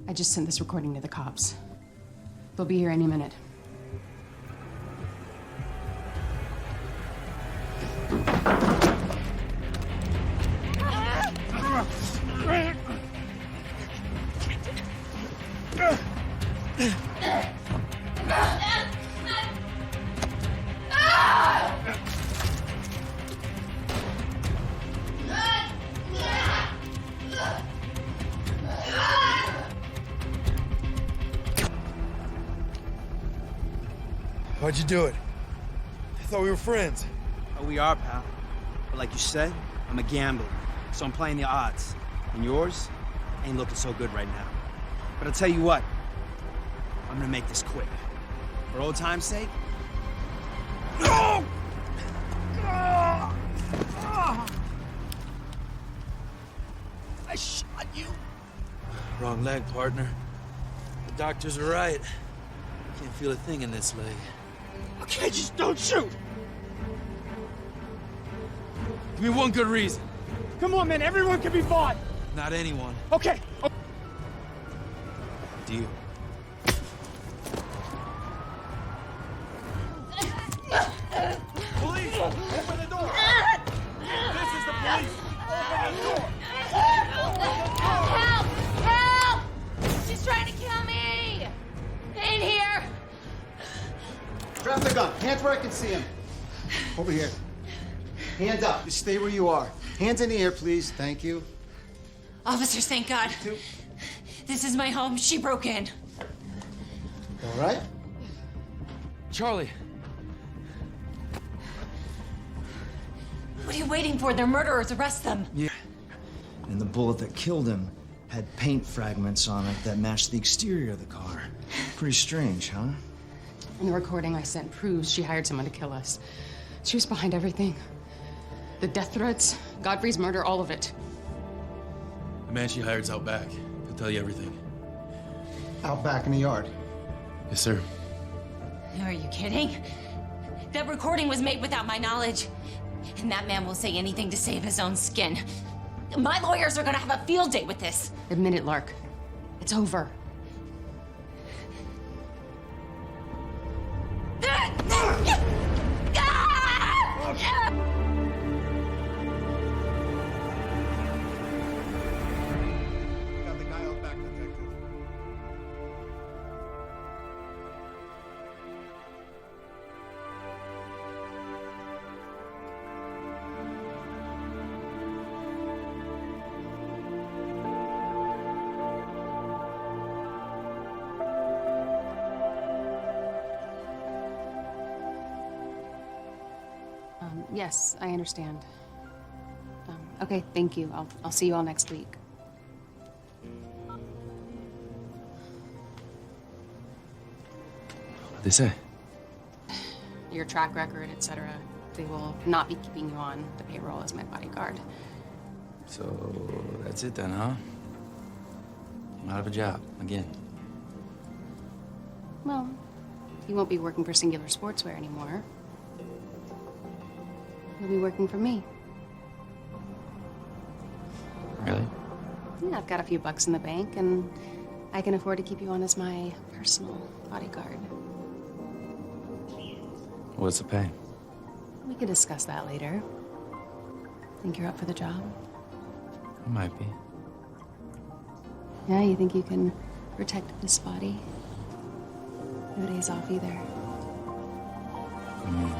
I just sent this recording to the cops. They'll be here any minute. Why'd you do it? I thought we were friends. Oh, we are, pal. But like you said, I'm a gambler, so I'm playing the odds. And yours ain't looking so good right now. But I'll tell you what, I'm gonna make this quick. For old time's sake. No! I shot you. Wrong leg, partner. The doctors are right. Can't feel a thing in this leg. Okay, just don't shoot. Give me one good reason. Come on, man. Everyone can be bought. Not anyone. Okay. Deal. Police, open the door. This is the police. Open the door. Help! Help! She's trying to kill me! In here! Drop the gun. Hands where I can see him. Over here. Hands up. Just stay where you are. Hands in the air, please. Thank you. Officers, thank God. This is my home. She broke in. All right? Charlie. What are you waiting for? They're murderers. Arrest them. Yeah. And the bullet that killed him had paint fragments on it that matched the exterior of the car. Pretty strange, huh? And the recording I sent proves she hired someone to kill us. She was behind everything. The death threats, Godfrey's murder, all of it. The man she hired's out back. He'll tell you everything. Out back in the yard. Yes, sir. Are you kidding? That recording was made without my knowledge. And that man will say anything to save his own skin. My lawyers are gonna have a field day with this. Admit it, Lark. It's over. Got the guy out back, detective. Yes, I understand. Okay, thank you. I'll see you all next week. What'd they say? Your track record, etc. They will not be keeping you on the payroll as my bodyguard. So that's it then, huh? I'm out of a job again. Well, you won't be working for Singular Sportswear anymore. You'll be working for me. Really? Yeah, I've got a few bucks in the bank, and I can afford to keep you on as my personal bodyguard. What's the pay? We can discuss that later. Think you're up for the job? I might be. Yeah, you think you can protect this body? No days off either. I mean,